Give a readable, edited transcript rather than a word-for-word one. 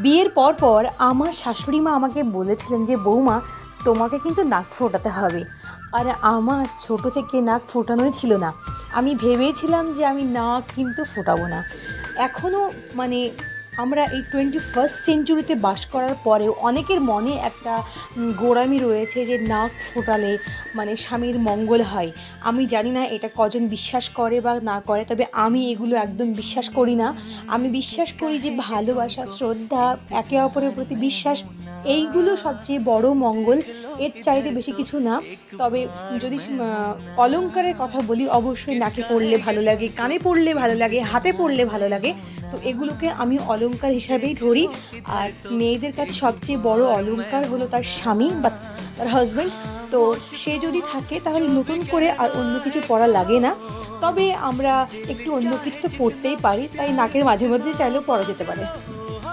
বিয়ের পর আমার শাশুড়ি মা আমাকে বলেছিলেন যে বৌমা তোমাকে কিন্তু নাক ফোটাতে হবে। আর আমার ছোট থেকে নাক ফোটানোই ছিল না। আমি ভেবেছিলাম যে আমি নাক কিন্তু ফোটাবো না। এখনও মানে আমরা এই 21st সেঞ্চুরিতে বাস করার পরেও অনেকের মনে একটা গোঁড়ামি রয়েছে যে নাক ফোটালে মানে স্বামীর মঙ্গল হয়। আমি জানি না এটা কজন বিশ্বাস করে বা না করে, তবে আমি এগুলো একদম বিশ্বাস করি না। আমি বিশ্বাস করি যে ভালোবাসা, শ্রদ্ধা, একে অপরের প্রতি বিশ্বাস, এইগুলো সবচেয়ে বড় মঙ্গল। এর চাইতে বেশি কিছু না। তবে যদি অলংকারের কথা বলি, অবশ্যই নাকে পরলে ভালো লাগে, কানে পরলে ভালো লাগে, হাতে পরলে ভালো লাগে। তো এগুলোকে আমি অলংকার হিসাবেই ধরি। আর মেয়েদের কাছে সবচেয়ে বড় অলংকার হলো তার স্বামী বা তার হাজব্যান্ড। তো সে যদি থাকে তাহলে নতুন করে আর অন্য কিছু পরা লাগে না। তবে আমরা একটু অন্য কিছু তো পরতেই পারি, তাই নাকের মাঝে মধ্যে চাইলেও পরা যেতে পারে।